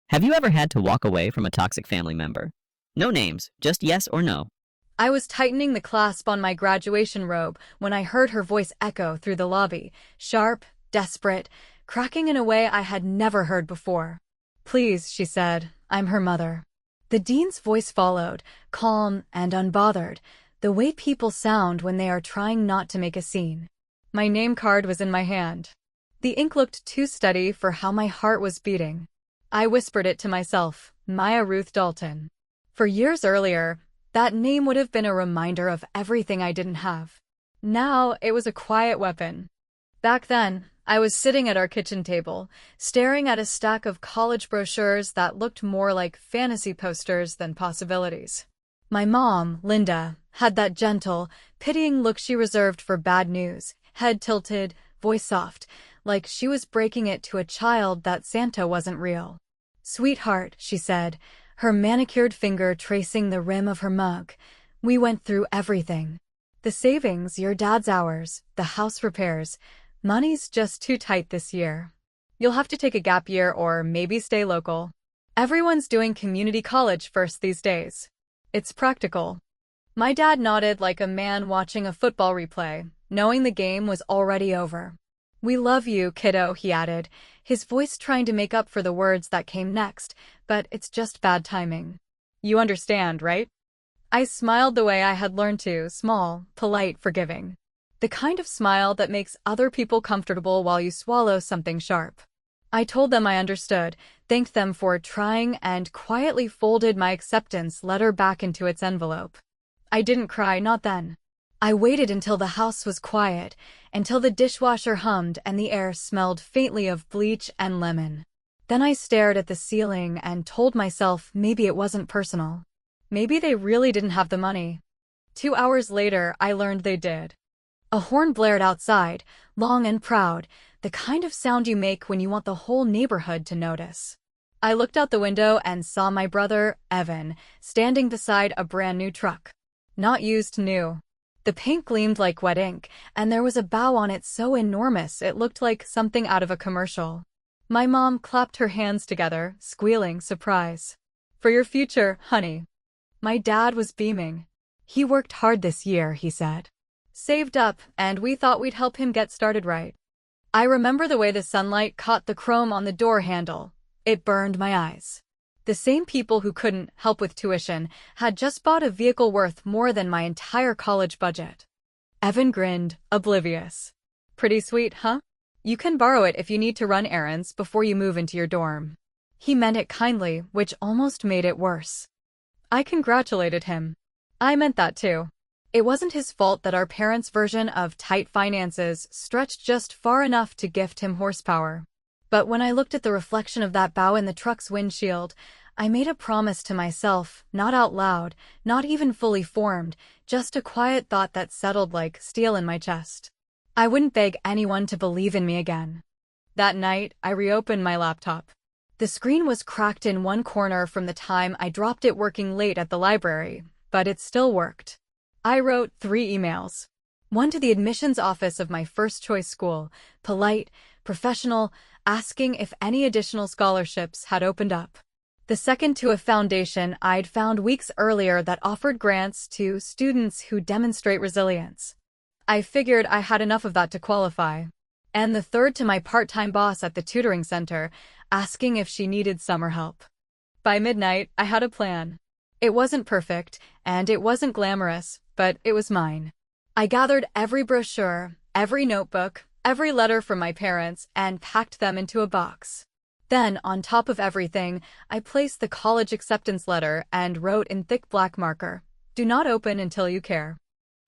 Have you ever had to walk away from a toxic family member? No names, just yes or no. I was tightening the clasp on my graduation robe when I heard her voice echo through the lobby, sharp, desperate, cracking in a way I had never heard before. "Please," she said, "I'm her mother." The dean's voice followed, calm and unbothered, the way people sound when they are trying not to make a scene. My name card was in my hand. The ink looked too steady for how my heart was beating. I whispered it to myself, Maya Ruth Dalton. For years earlier, that name would have been a reminder of everything I didn't have. Now, it was a quiet weapon. Back then, I was sitting at our kitchen table, staring at a stack of college brochures that looked more like fantasy posters than possibilities. My mom, Linda, had that gentle, pitying look she reserved for bad news, head tilted, voice soft, like she was breaking it to a child that Santa wasn't real. "Sweetheart," she said, her manicured finger tracing the rim of her mug, "we went through everything. The savings, your dad's hours, the house repairs. Money's just too tight this year. You'll have to take a gap year or maybe stay local. Everyone's doing community college first these days. It's practical." My dad nodded like a man watching a football replay, knowing the game was already over. "We love you, kiddo," he added, his voice trying to make up for the words that came next, but it's just bad timing. "You understand, right?" I smiled the way I had learned to, small, polite, forgiving. The kind of smile that makes other people comfortable while you swallow something sharp. I told them I understood, thanked them for trying, and quietly folded my acceptance letter back into its envelope. I didn't cry, not then. I waited until the house was quiet, until the dishwasher hummed and the air smelled faintly of bleach and lemon. Then I stared at the ceiling and told myself maybe it wasn't personal. Maybe they really didn't have the money. 2 hours later, I learned they did. A horn blared outside, long and proud, the kind of sound you make when you want the whole neighborhood to notice. I looked out the window and saw my brother, Evan, standing beside a brand new truck. Not used, new. The paint gleamed like wet ink, and there was a bow on it so enormous it looked like something out of a commercial. My mom clapped her hands together, squealing surprise. "For your future, honey." My dad was beaming. "He worked hard this year," he said. "Saved up, and we thought we'd help him get started right." I remember the way the sunlight caught the chrome on the door handle. It burned my eyes. The same people who couldn't help with tuition had just bought a vehicle worth more than my entire college budget. Evan grinned, oblivious. "Pretty sweet, huh? You can borrow it if you need to run errands before you move into your dorm." He meant it kindly, which almost made it worse. I congratulated him. I meant that too. It wasn't his fault that our parents' version of tight finances stretched just far enough to gift him horsepower. But when I looked at the reflection of that bow in the truck's windshield, I made a promise to myself, not out loud, not even fully formed, just a quiet thought that settled like steel in my chest. I wouldn't beg anyone to believe in me again. That night, I reopened my laptop. The screen was cracked in one corner from the time I dropped it working late at the library, but it still worked. I wrote 3 emails. One to the admissions office of my first-choice school, polite, professional, asking if any additional scholarships had opened up. The second to a foundation I'd found weeks earlier that offered grants to students who demonstrate resilience. I figured I had enough of that to qualify. And the third to my part-time boss at the tutoring center, asking if she needed summer help. By midnight, I had a plan. It wasn't perfect, and it wasn't glamorous, but it was mine. I gathered every brochure, every notebook, every letter from my parents, and packed them into a box. Then, on top of everything, I placed the college acceptance letter and wrote in thick black marker, "Do not open until you care."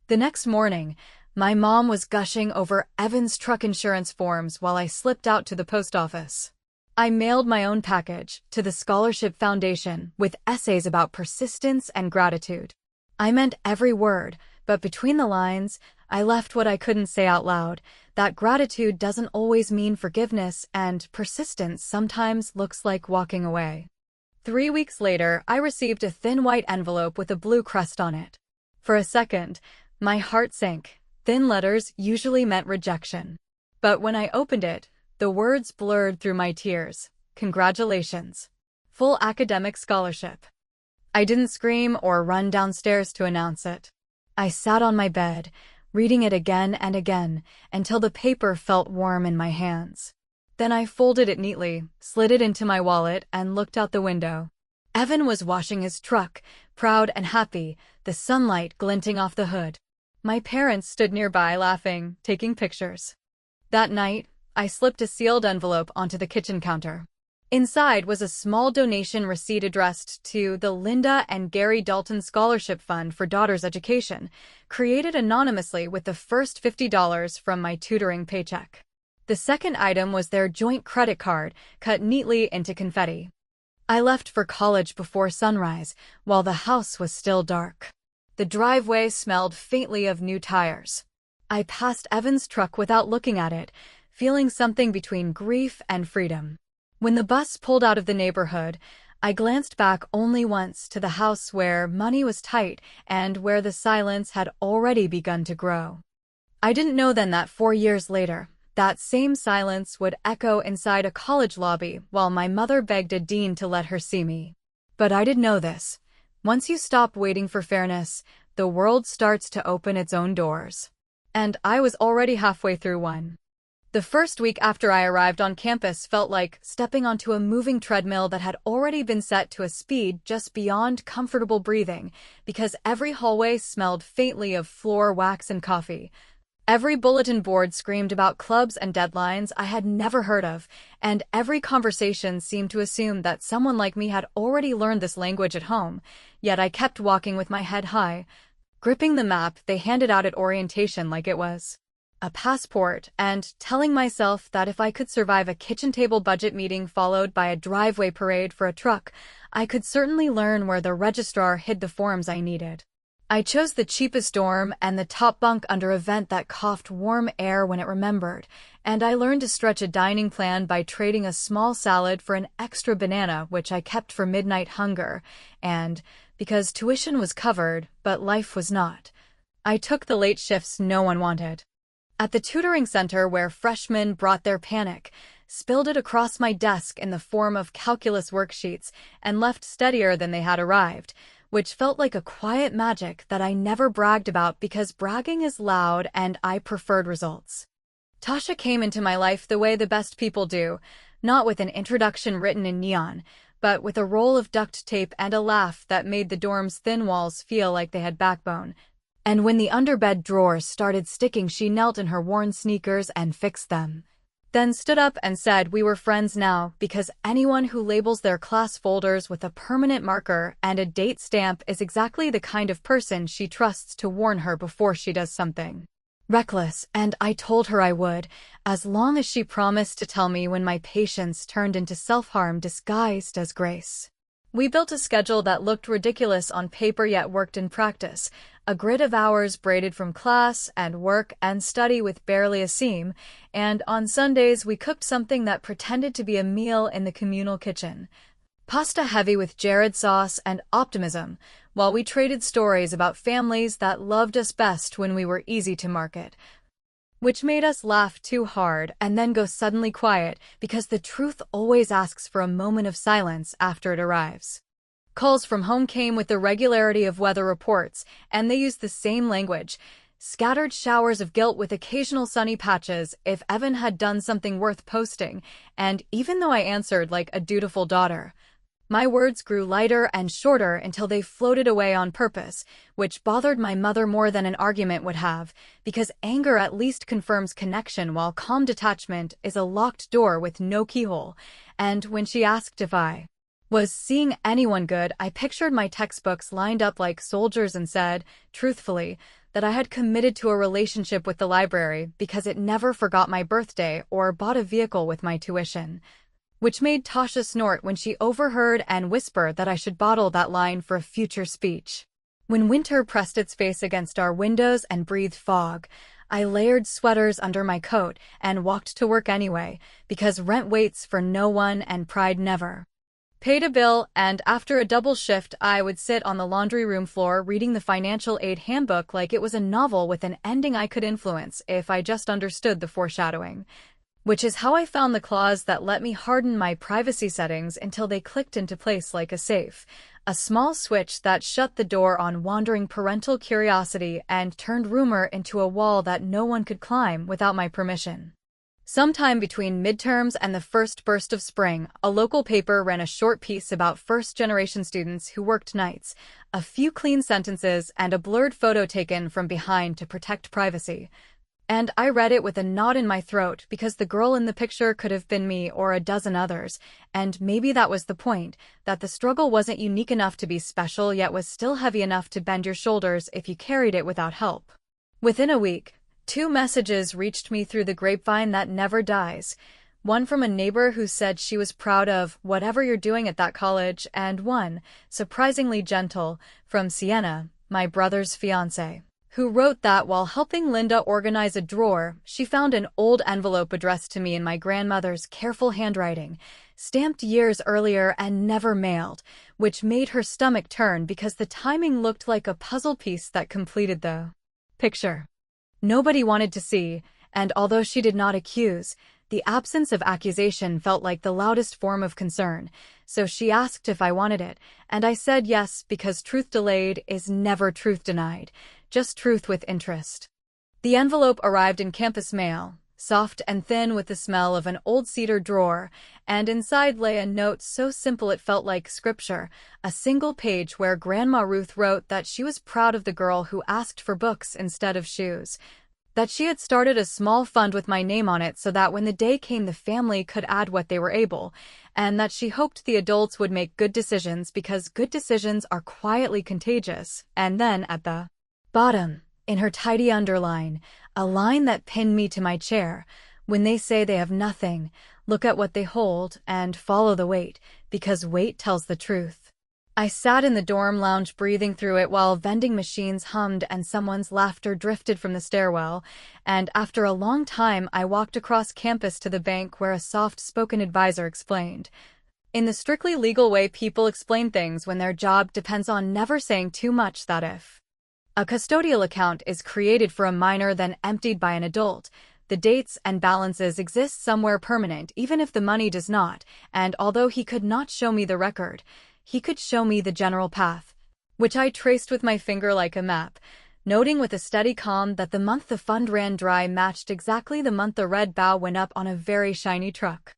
The next morning, my mom was gushing over Evan's truck insurance forms while I slipped out to the post office. I mailed my own package to the Scholarship Foundation with essays about persistence and gratitude. I meant every word, but between the lines, I left what I couldn't say out loud, that gratitude doesn't always mean forgiveness and persistence sometimes looks like walking away. 3 weeks later, I received a thin white envelope with a blue crest on it. For a second, my heart sank. Thin letters usually meant rejection. But when I opened it, the words blurred through my tears. "Congratulations. full academic scholarship. I didn't scream or run downstairs to announce it. I sat on my bed, reading it again and again, until the paper felt warm in my hands. Then I folded it neatly, slid it into my wallet, and looked out the window. Evan was washing his truck, proud and happy, the sunlight glinting off the hood. My parents stood nearby laughing, taking pictures. That night, I slipped a sealed envelope onto the kitchen counter. Inside was a small donation receipt addressed to the Linda and Gary Dalton Scholarship Fund for Daughters' Education, created anonymously with the first $50 from my tutoring paycheck. The second item was their joint credit card, cut neatly into confetti. I left for college before sunrise, while the house was still dark. The driveway smelled faintly of new tires. I passed Evan's truck without looking at it, feeling something between grief and freedom. When the bus pulled out of the neighborhood, I glanced back only once to the house where money was tight and where the silence had already begun to grow. I didn't know then that 4 years later, that same silence would echo inside a college lobby while my mother begged a dean to let her see me. But I did know this. Once you stop waiting for fairness, the world starts to open its own doors. And I was already halfway through one. The first week after I arrived on campus felt like stepping onto a moving treadmill that had already been set to a speed just beyond comfortable breathing, because every hallway smelled faintly of floor wax and coffee. Every bulletin board screamed about clubs and deadlines I had never heard of, and every conversation seemed to assume that someone like me had already learned this language at home, yet I kept walking with my head high, gripping the map they handed out at orientation like it was a passport, and telling myself that if I could survive a kitchen table budget meeting followed by a driveway parade for a truck, I could certainly learn where the registrar hid the forms I needed. I chose the cheapest dorm and the top bunk under a vent that coughed warm air when it remembered, and I learned to stretch a dining plan by trading a small salad for an extra banana which I kept for midnight hunger, and, because tuition was covered, but life was not, I took the late shifts no one wanted. At the tutoring center where freshmen brought their panic, spilled it across my desk in the form of calculus worksheets, and left steadier than they had arrived, which felt like a quiet magic that I never bragged about because bragging is loud and I preferred results. Tasha came into my life the way the best people do, not with an introduction written in neon, but with a roll of duct tape and a laugh that made the dorm's thin walls feel like they had backbone. And when the underbed drawers started sticking, she knelt in her worn sneakers and fixed them. Then stood up and said we were friends now, because anyone who labels their class folders with a permanent marker and a date stamp is exactly the kind of person she trusts to warn her before she does something reckless, and I told her I would, as long as she promised to tell me when my patience turned into self-harm disguised as grace. We built a schedule that looked ridiculous on paper yet worked in practice, a grid of hours braided from class and work and study with barely a seam, and on Sundays we cooked something that pretended to be a meal in the communal kitchen. Pasta heavy with Jared sauce and optimism, while we traded stories about families that loved us best when we were easy to market, which made us laugh too hard and then go suddenly quiet because the truth always asks for a moment of silence after it arrives. Calls from home came with the regularity of weather reports, and they used the same language, scattered showers of guilt with occasional sunny patches if Evan had done something worth posting, and even though I answered like a dutiful daughter, my words grew lighter and shorter until they floated away on purpose, which bothered my mother more than an argument would have, because anger at least confirms connection while calm detachment is a locked door with no keyhole. And when she asked if I was seeing anyone good, I pictured my textbooks lined up like soldiers and said, truthfully, that I had committed to a relationship with the library because it never forgot my birthday or bought a vehicle with my tuition. Which made Tasha snort when she overheard and whisper that I should bottle that line for a future speech. When winter pressed its face against our windows and breathed fog, I layered sweaters under my coat and walked to work anyway, because rent waits for no one and pride never paid a bill, and after a double shift I would sit on the laundry room floor reading the financial aid handbook like it was a novel with an ending I could influence if I just understood the foreshadowing. which is how I found the clause that let me harden my privacy settings until they clicked into place like a safe, a small switch that shut the door on wandering parental curiosity and turned rumor into a wall that no one could climb without my permission. Sometime between midterms and the first burst of spring, a local paper ran a short piece about first-generation students who worked nights, a few clean sentences, and a blurred photo taken from behind to protect privacy. And I read it with a knot in my throat because the girl in the picture could have been me or a dozen others, and maybe that was the point, that the struggle wasn't unique enough to be special yet was still heavy enough to bend your shoulders if you carried it without help. Within a week, 2 messages reached me through the grapevine that never dies. One from a neighbor who said she was proud of whatever you're doing at that college, and one, surprisingly gentle, from Sienna, my brother's fiancée, who wrote that while helping Linda organize a drawer, she found an old envelope addressed to me in my grandmother's careful handwriting, stamped years earlier and never mailed, which made her stomach turn because the timing looked like a puzzle piece that completed the picture nobody wanted to see, and although she did not accuse, the absence of accusation felt like the loudest form of concern, so she asked if I wanted it, and I said yes because truth delayed is never truth denied, just truth with interest. The envelope arrived in campus mail, soft and thin with the smell of an old cedar drawer, and inside lay a note so simple it felt like scripture, a single page where Grandma Ruth wrote that she was proud of the girl who asked for books instead of shoes, that she had started a small fund with my name on it so that when the day came the family could add what they were able, and that she hoped the adults would make good decisions because good decisions are quietly contagious, and then at the bottom, in her tidy underline, a line that pinned me to my chair, when they say they have nothing, look at what they hold and follow the weight, because weight tells the truth. I sat in the dorm lounge breathing through it while vending machines hummed and someone's laughter drifted from the stairwell, and after a long time I walked across campus to the bank where a soft-spoken advisor explained. In the strictly legal way people explain things when their job depends on never saying too much, that if a custodial account is created for a minor then emptied by an adult, the dates and balances exist somewhere permanent even if the money does not, and although he could not show me the record, he could show me the general path, which I traced with my finger like a map, noting with a steady calm that the month the fund ran dry matched exactly the month the red bow went up on a very shiny truck.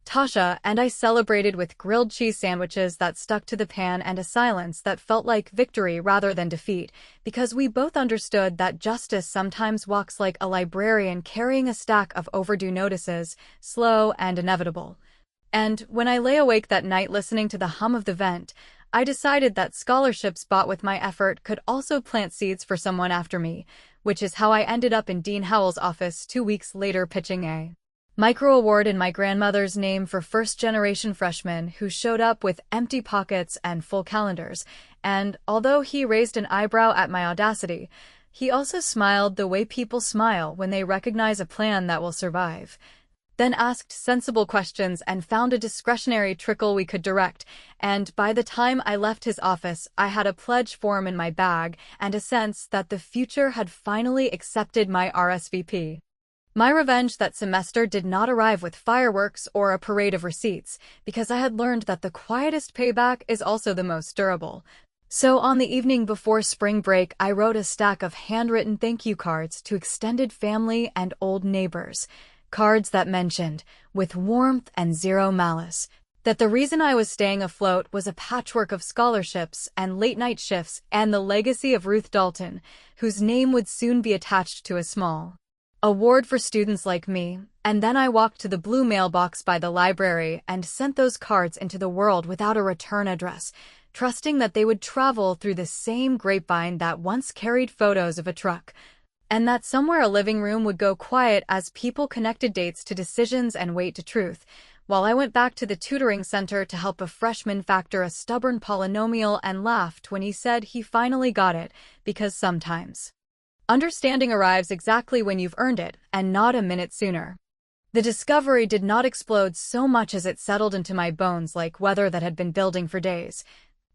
Tasha and I celebrated with grilled cheese sandwiches that stuck to the pan and a silence that felt like victory rather than defeat, because we both understood that justice sometimes walks like a librarian carrying a stack of overdue notices, slow and inevitable. And when I lay awake that night listening to the hum of the vent, I decided that scholarships bought with my effort could also plant seeds for someone after me, which is how I ended up in Dean Howell's office 2 weeks later pitching a micro award in my grandmother's name for first-generation freshmen who showed up with empty pockets and full calendars, and although he raised an eyebrow at my audacity, he also smiled the way people smile when they recognize a plan that will survive. Then asked sensible questions and found a discretionary trickle we could direct, and by the time I left his office I had a pledge form in my bag and a sense that the future had finally accepted my RSVP. My revenge that semester did not arrive with fireworks or a parade of receipts, because I had learned that the quietest payback is also the most durable. So on the evening before spring break I wrote a stack of handwritten thank you cards to extended family and old neighbors. Cards that mentioned, with warmth and zero malice, that the reason I was staying afloat was a patchwork of scholarships and late-night shifts and the legacy of Ruth Dalton, whose name would soon be attached to a small award for students like me, and then I walked to the blue mailbox by the library and sent those cards into the world without a return address, trusting that they would travel through the same grapevine that once carried photos of a truck, and that somewhere a living room would go quiet as people connected dates to decisions and weight to truth, while I went back to the tutoring center to help a freshman factor a stubborn polynomial and laughed when he said he finally got it, because sometimes understanding arrives exactly when you've earned it, and not a minute sooner. The discovery did not explode so much as it settled into my bones like weather that had been building for days.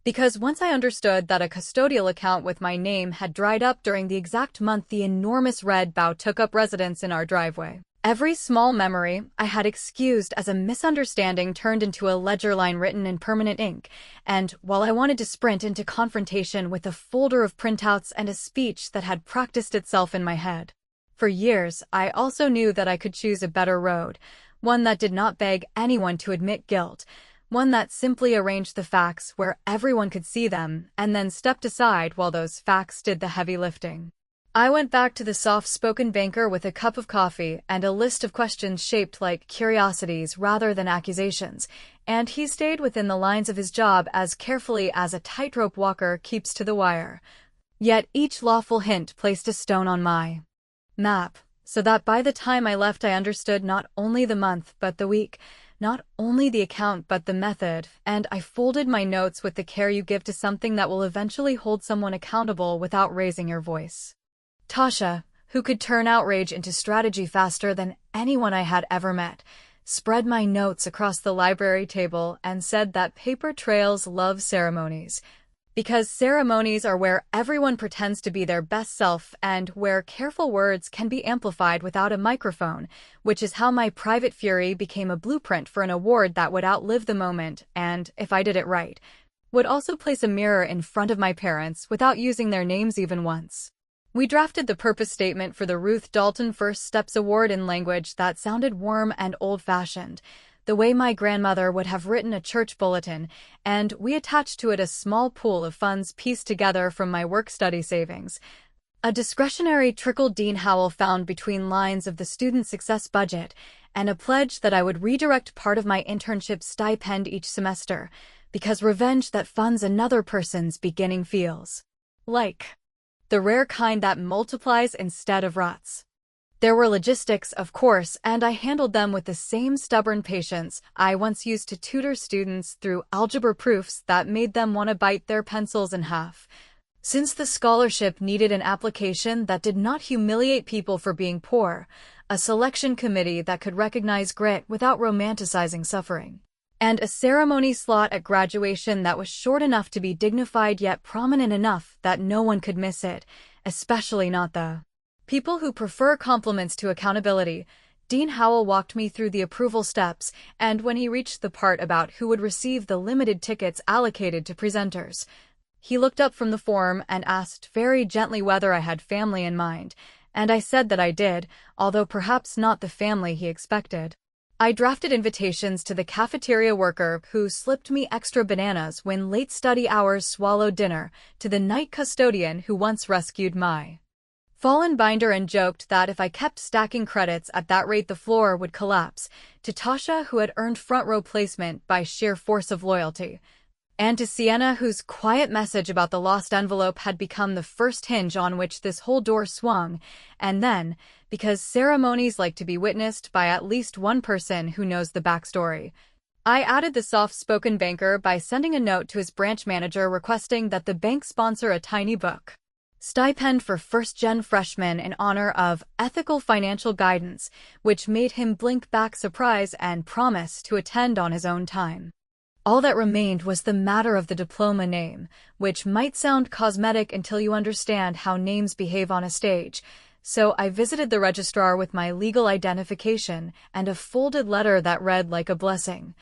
Because once I understood that a custodial account with my name had dried up during the exact month the enormous red bow took up residence in our driveway, Every small memory I had excused as a misunderstanding turned into a ledger line written in permanent ink, and while I wanted to sprint into confrontation with a folder of printouts and a speech that had practiced itself in my head. For years, I also knew that I could choose a better road, one that did not beg anyone to admit guilt, one that simply arranged the facts where everyone could see them and then stepped aside while those facts did the heavy lifting. I went back to the soft-spoken banker with a cup of coffee and a list of questions shaped like curiosities rather than accusations, and he stayed within the lines of his job as carefully as a tightrope walker keeps to the wire. Yet each lawful hint placed a stone on my map, so that by the time I left I understood not only the month but the week, not only the account but the method, and I folded my notes with the care you give to something that will eventually hold someone accountable without raising your voice. Tasha, who could turn outrage into strategy faster than anyone I had ever met, spread my notes across the library table and said that paper trails love ceremonies, because ceremonies are where everyone pretends to be their best self and where careful words can be amplified without a microphone, which is how my private fury became a blueprint for an award that would outlive the moment and, if I did it right, would also place a mirror in front of my parents without using their names even once. We drafted the purpose statement for the Ruth Dalton First Steps Award in language that sounded warm and old-fashioned, the way my grandmother would have written a church bulletin, and we attached to it a small pool of funds pieced together from my work-study savings. A discretionary trickle Dean Howell found between lines of the student success budget, and a pledge that I would redirect part of my internship stipend each semester, because revenge that funds another person's beginning feels like the rare kind that multiplies instead of rots. There were logistics, of course, and I handled them with the same stubborn patience I once used to tutor students through algebra proofs that made them want to bite their pencils in half. Since the scholarship needed an application that did not humiliate people for being poor, a selection committee that could recognize grit without romanticizing suffering, and a ceremony slot at graduation that was short enough to be dignified yet prominent enough that no one could miss it, especially not the people who prefer compliments to accountability. Dean Howell walked me through the approval steps, and when he reached the part about who would receive the limited tickets allocated to presenters, he looked up from the form and asked very gently whether I had family in mind, and I said that I did, although perhaps not the family he expected. I drafted invitations to the cafeteria worker who slipped me extra bananas when late study hours swallowed dinner, to the night custodian who once rescued my fallen binder and joked that if I kept stacking credits at that rate the floor would collapse, to Tasha who had earned front row placement by sheer force of loyalty, and to Sienna whose quiet message about the lost envelope had become the first hinge on which this whole door swung, and then, because ceremonies like to be witnessed by at least one person who knows the backstory, I added the soft-spoken banker by sending a note to his branch manager requesting that the bank sponsor a tiny book stipend for first-gen freshmen in honor of ethical financial guidance, which made him blink back surprise and promise to attend on his own time. All that remained was the matter of the diploma name, which might sound cosmetic until you understand how names behave on a stage, so I visited the registrar with my legal identification and a folded letter that read like a blessing.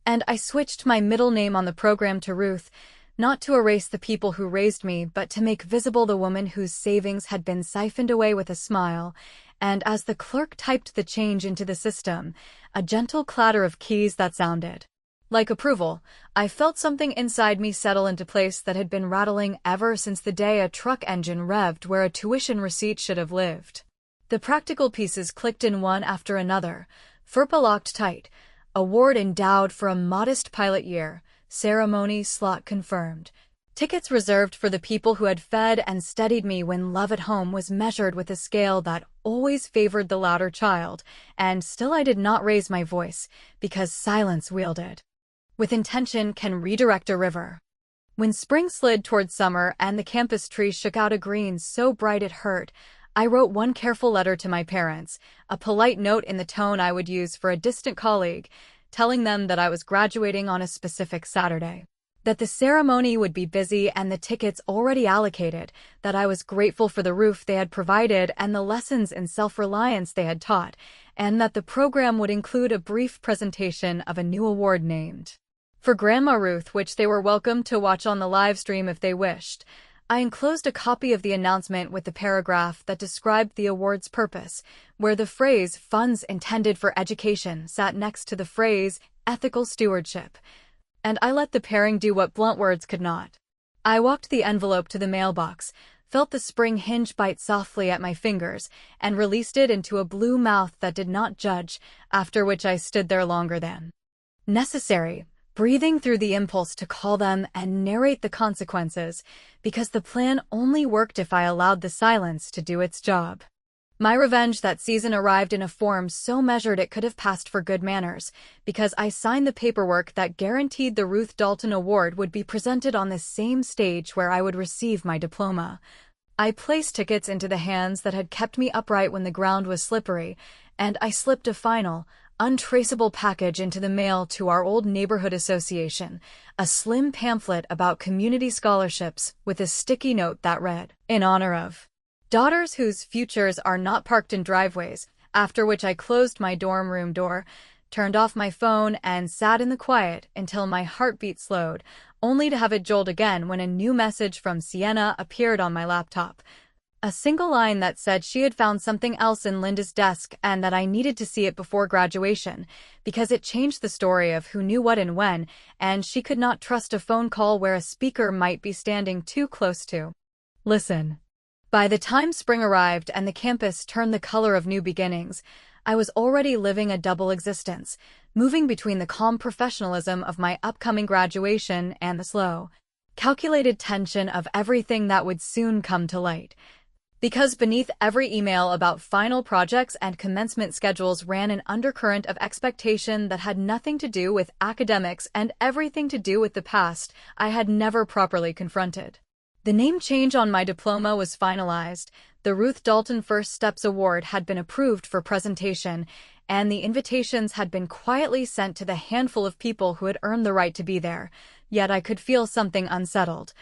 And I switched my middle name on the program to Ruth, not to erase the people who raised me, but to make visible the woman whose savings had been siphoned away with a smile. And as the clerk typed the change into the system, a gentle clatter of keys that sounded like approval, I felt something inside me settle into place that had been rattling ever since the day a truck engine revved where a tuition receipt should have lived. The practical pieces clicked in one after another, FERPA locked tight, award endowed for a modest pilot year, ceremony slot confirmed, tickets reserved for the people who had fed and steadied me when love at home was measured with a scale that always favored the louder child, and still I did not raise my voice, because silence wielded with intention can redirect a river. When spring slid toward summer and the campus tree shook out a green so bright it hurt, I wrote one careful letter to my parents, a polite note in the tone I would use for a distant colleague, telling them that I was graduating on a specific Saturday. that the ceremony would be busy and the tickets already allocated, that I was grateful for the roof they had provided and the lessons in self-reliance they had taught, and that the program would include a brief presentation of a new award named for Grandma Ruth, which they were welcome to watch on the live stream if they wished. I enclosed a copy of the announcement with the paragraph that described the award's purpose, where the phrase "funds intended for education" sat next to the phrase "ethical stewardship," and I let the pairing do what blunt words could not. I walked the envelope to the mailbox, felt the spring hinge bite softly at my fingers, and released it into a blue mouth that did not judge, after which I stood there longer than necessary, breathing through the impulse to call them and narrate the consequences, because the plan only worked if I allowed the silence to do its job. My revenge that season arrived in a form so measured it could have passed for good manners, because I signed the paperwork that guaranteed the Ruth Dalton Award would be presented on the same stage where I would receive my diploma. I placed tickets into the hands that had kept me upright when the ground was slippery, and I slipped a final, untraceable package into the mail to our old neighborhood association, a slim pamphlet about community scholarships with a sticky note that read, "In honor of daughters whose futures are not parked in driveways," after which I closed my dorm room door, turned off my phone, and sat in the quiet until my heartbeat slowed, only to have it jolt again when a new message from Sienna appeared on my laptop. A single line that said she had found something else in Linda's desk and that I needed to see it before graduation, because it changed the story of who knew what and when, and she could not trust a phone call where a speaker might be standing too close to listen. By the time spring arrived and the campus turned the color of new beginnings, I was already living a double existence, moving between the calm professionalism of my upcoming graduation and the slow, calculated tension of everything that would soon come to light. Because beneath every email about final projects and commencement schedules ran an undercurrent of expectation that had nothing to do with academics and everything to do with the past I had never properly confronted. The name change on my diploma was finalized, the Ruth Dalton First Steps Award had been approved for presentation, and the invitations had been quietly sent to the handful of people who had earned the right to be there, yet I could feel something unsettled.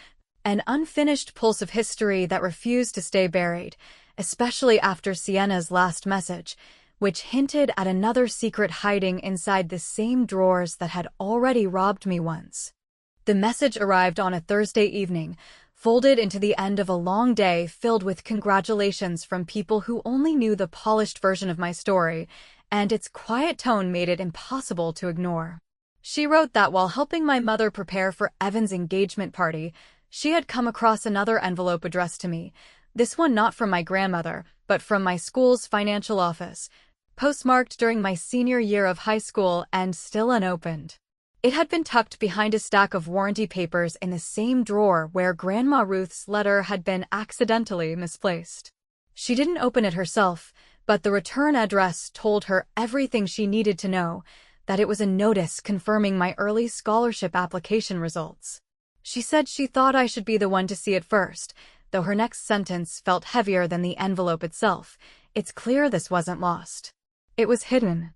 An unfinished pulse of history that refused to stay buried, especially after Sienna's last message, which hinted at another secret hiding inside the same drawers that had already robbed me once. The message arrived on a Thursday evening, folded into the end of a long day filled with congratulations from people who only knew the polished version of my story, and its quiet tone made it impossible to ignore. She wrote that while helping my mother prepare for Evan's engagement party, she had come across another envelope addressed to me, this one not from my grandmother, but from my school's financial office, postmarked during my senior year of high school and still unopened. It had been tucked behind a stack of warranty papers in the same drawer where Grandma Ruth's letter had been accidentally misplaced. She didn't open it herself, but the return address told her everything she needed to know, that it was a notice confirming my early scholarship application results. She said she thought I should be the one to see it first, though her next sentence felt heavier than the envelope itself. It's clear this wasn't lost. It was hidden.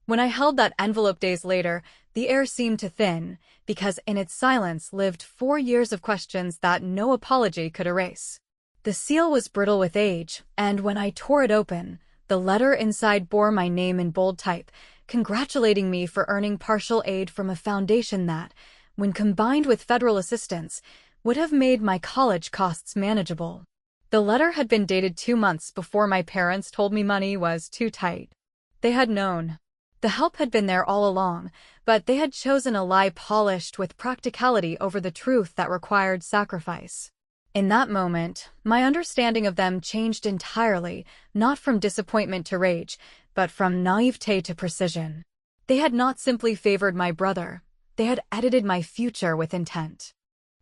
When I held that envelope days later, the air seemed to thin, because in its silence lived 4 years of questions that no apology could erase. The seal was brittle with age, and when I tore it open, the letter inside bore my name in bold type, congratulating me for earning partial aid from a foundation that, when combined with federal assistance, would have made my college costs manageable. The letter had been dated 2 months before my parents told me money was too tight. They had known. The help had been there all along, but they had chosen a lie polished with practicality over the truth that required sacrifice. In that moment, my understanding of them changed entirely, not from disappointment to rage, but from naivete to precision. They had not simply favored my brother. They had edited my future with intent.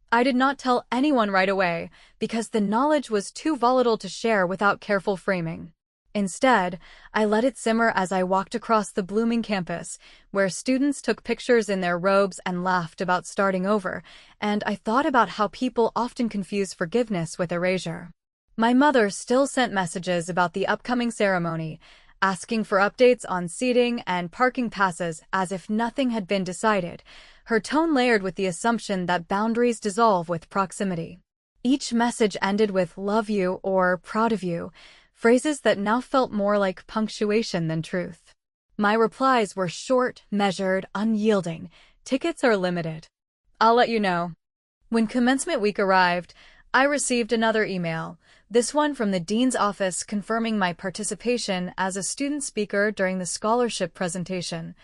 I did not tell anyone right away, because the knowledge was too volatile to share without careful framing. Instead, I let it simmer as I walked across the blooming campus, where students took pictures in their robes and laughed about starting over, and I thought about how people often confuse forgiveness with erasure. My mother still sent messages about the upcoming ceremony, asking for updates on seating and parking passes as if nothing had been decided, her tone layered with the assumption that boundaries dissolve with proximity. Each message ended with "love you" or "proud of you," phrases that now felt more like punctuation than truth. My replies were short, measured, unyielding. Tickets are limited. I'll let you know. When commencement week arrived, I received another email, this one from the dean's office confirming my participation as a student speaker during the scholarship presentation,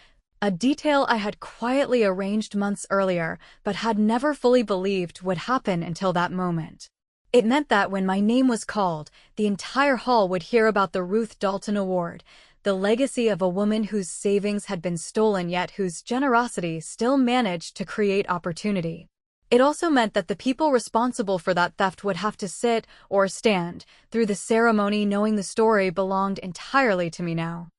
a detail I had quietly arranged months earlier but had never fully believed would happen until that moment. It meant that when my name was called, the entire hall would hear about the Ruth Dalton Award, the legacy of a woman whose savings had been stolen yet whose generosity still managed to create opportunity. It also meant that the people responsible for that theft would have to sit or stand through the ceremony knowing the story belonged entirely to me now.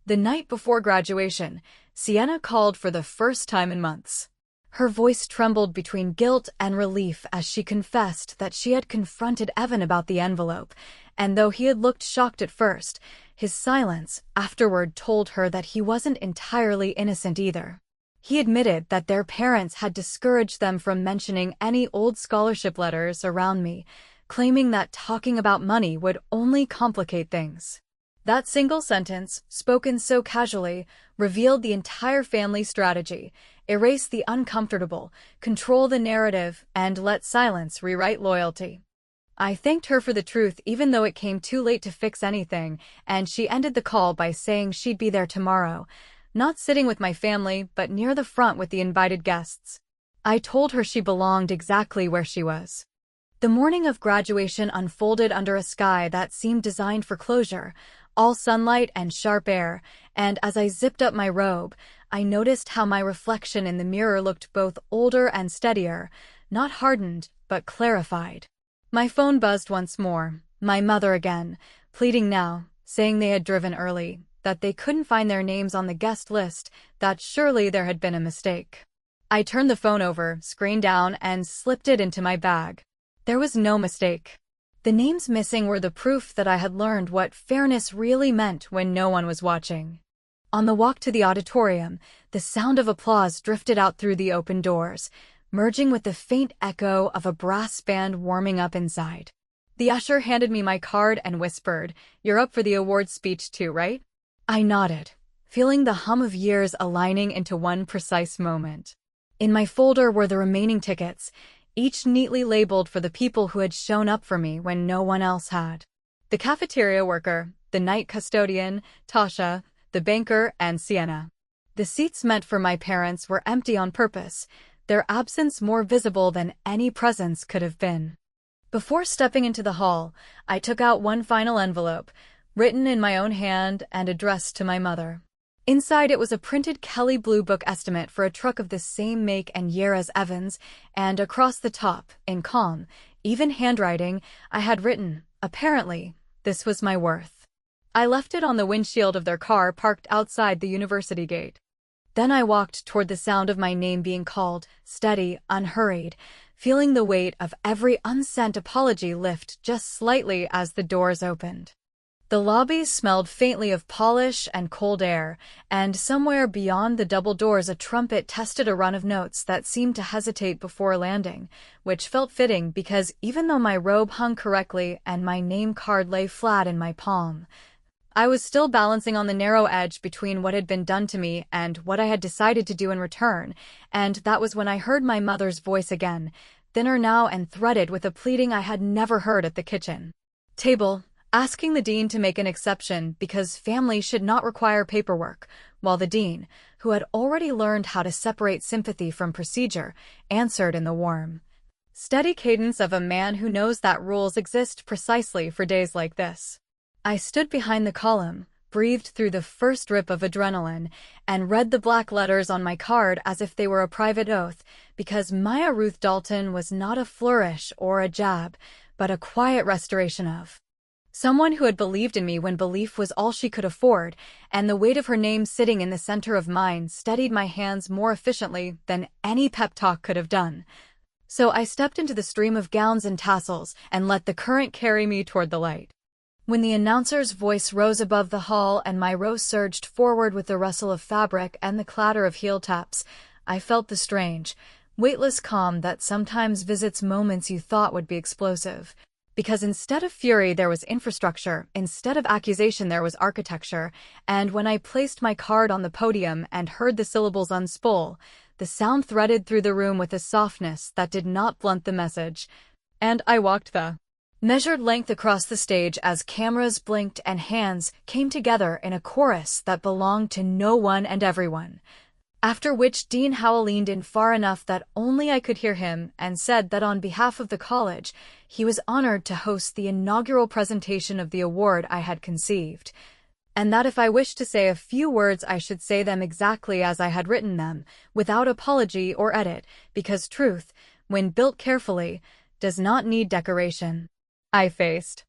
The night before graduation, Sienna called for the first time in months. Her voice trembled between guilt and relief as she confessed that she had confronted Evan about the envelope, and though he had looked shocked at first, his silence afterward told her that he wasn't entirely innocent either. He admitted that their parents had discouraged them from mentioning any old scholarship letters around me, claiming that talking about money would only complicate things. That single sentence, spoken so casually, revealed the entire family strategy: erase the uncomfortable, control the narrative, and let silence rewrite loyalty. I thanked her for the truth even though it came too late to fix anything, and she ended the call by saying she'd be there tomorrow, not sitting with my family but near the front with the invited guests. I told her she belonged exactly where she was. The morning of graduation unfolded under a sky that seemed designed for closure, all sunlight and sharp air, and as I zipped up my robe, I noticed how my reflection in the mirror looked both older and steadier, not hardened, but clarified. My phone buzzed once more, my mother again, pleading now, saying they had driven early, that they couldn't find their names on the guest list, that surely there had been a mistake. I turned the phone over, screen down, and slipped it into my bag. There was no mistake. The names missing were the proof that I had learned what fairness really meant when no one was watching. On the walk to the auditorium, the sound of applause drifted out through the open doors, merging with the faint echo of a brass band warming up inside. The usher handed me my card and whispered, "You're up for the award speech too, right?" I nodded, feeling the hum of years aligning into one precise moment. In my folder were the remaining tickets, each neatly labeled for the people who had shown up for me when no one else had. The cafeteria worker, the night custodian, Tasha, the banker, and Sienna. The seats meant for my parents were empty on purpose, their absence more visible than any presence could have been. Before stepping into the hall, I took out one final envelope, written in my own hand and addressed to my mother. Inside it was a printed Kelly Blue Book estimate for a truck of the same make and year as Evan's, and across the top, in calm, even handwriting, I had written, "Apparently, this was my worth." I left it on the windshield of their car parked outside the university gate. Then I walked toward the sound of my name being called, steady, unhurried, feeling the weight of every unsent apology lift just slightly as the doors opened. The lobby smelled faintly of polish and cold air, and somewhere beyond the double doors a trumpet tested a run of notes that seemed to hesitate before landing, which felt fitting because even though my robe hung correctly and my name card lay flat in my palm, I was still balancing on the narrow edge between what had been done to me and what I had decided to do in return, and that was when I heard my mother's voice again, thinner now and threaded with a pleading I had never heard at the kitchen table, asking the dean to make an exception because family should not require paperwork, while the dean, who had already learned how to separate sympathy from procedure, answered in the warm, steady cadence of a man who knows that rules exist precisely for days like this. I stood behind the column, breathed through the first rip of adrenaline, and read the black letters on my card as if they were a private oath, because Maya Ruth Dalton was not a flourish or a jab, but a quiet restoration of. Someone who had believed in me when belief was all she could afford, and the weight of her name sitting in the center of mine steadied my hands more efficiently than any pep talk could have done. So I stepped into the stream of gowns and tassels and let the current carry me toward the light. When the announcer's voice rose above the hall and my row surged forward with the rustle of fabric and the clatter of heel taps, I felt the strange, weightless calm that sometimes visits moments you thought would be explosive. Because instead of fury there was infrastructure, instead of accusation there was architecture, and when I placed my card on the podium and heard the syllables unspool, the sound threaded through the room with a softness that did not blunt the message. And I walked the measured length across the stage as cameras blinked and hands came together in a chorus that belonged to no one and everyone. After which Dean Howell leaned in far enough that only I could hear him and said that on behalf of the college, he was honored to host the inaugural presentation of the award I had conceived, and that if I wished to say a few words I should say them exactly as I had written them, without apology or edit, because truth, when built carefully, does not need decoration. I faced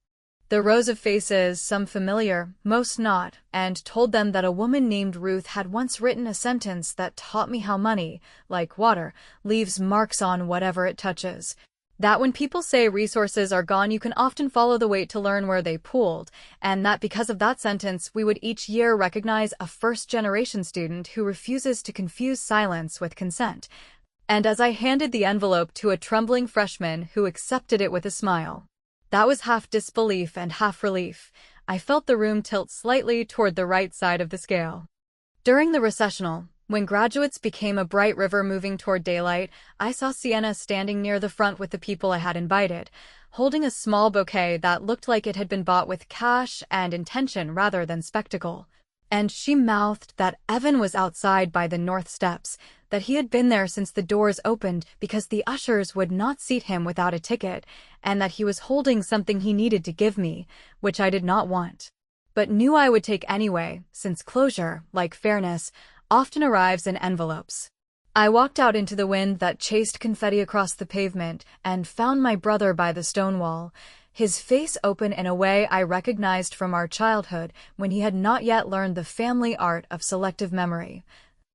the rows of faces, some familiar, most not, and told them that a woman named Ruth had once written a sentence that taught me how money, like water, leaves marks on whatever it touches. That when people say resources are gone, you can often follow the weight to learn where they pooled, and that because of that sentence, we would each year recognize a first-generation student who refuses to confuse silence with consent. And as I handed the envelope to a trembling freshman who accepted it with a smile, that was half disbelief and half relief. I felt the room tilt slightly toward the right side of the scale. During the recessional, when graduates became a bright river moving toward daylight, I saw Sienna standing near the front with the people I had invited, holding a small bouquet that looked like it had been bought with cash and intention rather than spectacle. And she mouthed that Evan was outside by the north steps, that he had been there since the doors opened because the ushers would not seat him without a ticket, and that he was holding something he needed to give me, which I did not want, but knew I would take anyway, since closure, like fairness, often arrives in envelopes. I walked out into the wind that chased confetti across the pavement and found my brother by the stone wall, his face open in a way I recognized from our childhood when he had not yet learned the family art of selective memory.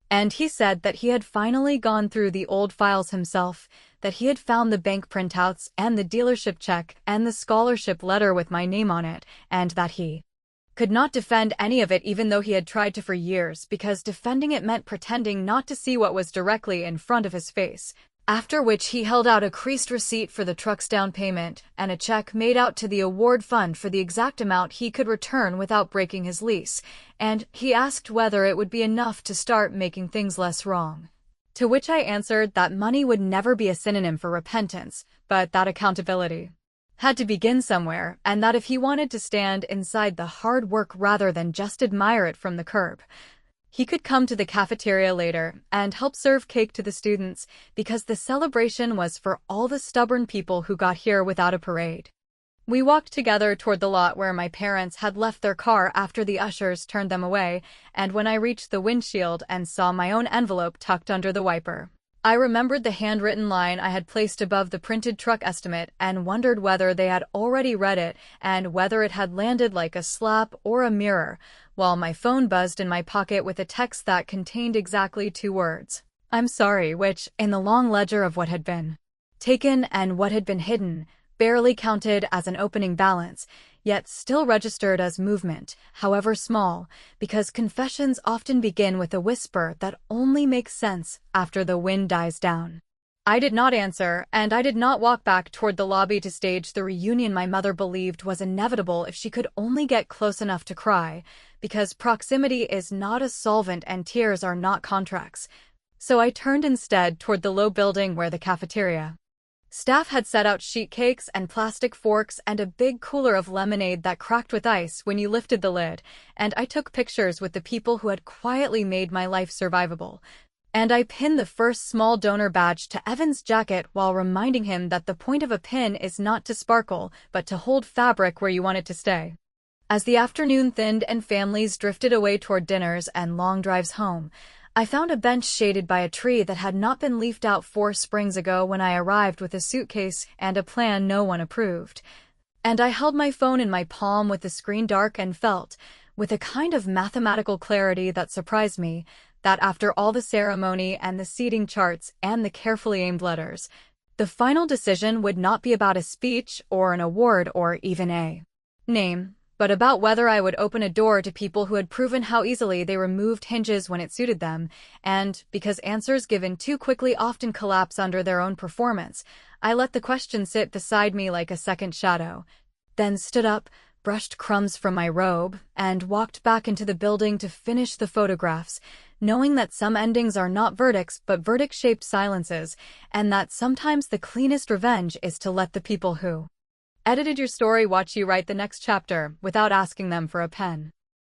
And he said that he had finally gone through the old files himself, that he had found the bank printouts and the dealership check and the scholarship letter with my name on it, and that he could not defend any of it even though he had tried to for years, because defending it meant pretending not to see what was directly in front of his face. After which he held out a creased receipt for the truck's down payment and a check made out to the award fund for the exact amount he could return without breaking his lease, and he asked whether it would be enough to start making things less wrong. To which I answered that money would never be a synonym for repentance, but that accountability had to begin somewhere, and that if he wanted to stand inside the hard work rather than just admire it from the curb, he could come to the cafeteria later and help serve cake to the students, because the celebration was for all the stubborn people who got here without a parade. We walked together toward the lot where my parents had left their car after the ushers turned them away, and when I reached the windshield and saw my own envelope tucked under the wiper, I remembered the handwritten line I had placed above the printed truck estimate and wondered whether they had already read it and whether it had landed like a slap or a mirror, while my phone buzzed in my pocket with a text that contained exactly 2 words, "I'm sorry," which, in the long ledger of what had been taken and what had been hidden, barely counted as an opening balance, yet still registered as movement, however small, because confessions often begin with a whisper that only makes sense after the wind dies down. I did not answer, and I did not walk back toward the lobby to stage the reunion my mother believed was inevitable if she could only get close enough to cry, because proximity is not a solvent and tears are not contracts. So I turned instead toward the low building where the cafeteria staff had set out sheet cakes and plastic forks and a big cooler of lemonade that cracked with ice when you lifted the lid, and I took pictures with the people who had quietly made my life survivable. And I pinned the first small donor badge to Evan's jacket while reminding him that the point of a pin is not to sparkle, but to hold fabric where you want it to stay. As the afternoon thinned and families drifted away toward dinners and long drives home, I found a bench shaded by a tree that had not been leafed out 4 springs ago when I arrived with a suitcase and a plan no one approved. And I held my phone in my palm with the screen dark and felt, with a kind of mathematical clarity that surprised me, that after all the ceremony and the seating charts and the carefully aimed letters, the final decision would not be about a speech or an award or even a name, but about whether I would open a door to people who had proven how easily they removed hinges when it suited them, and because answers given too quickly often collapse under their own performance, I let the question sit beside me like a second shadow, then stood up, brushed crumbs from my robe, and walked back into the building to finish the photographs, knowing that some endings are not verdicts but verdict-shaped silences, and that sometimes the cleanest revenge is to let the people who edited your story watch you write the next chapter without asking them for a pen.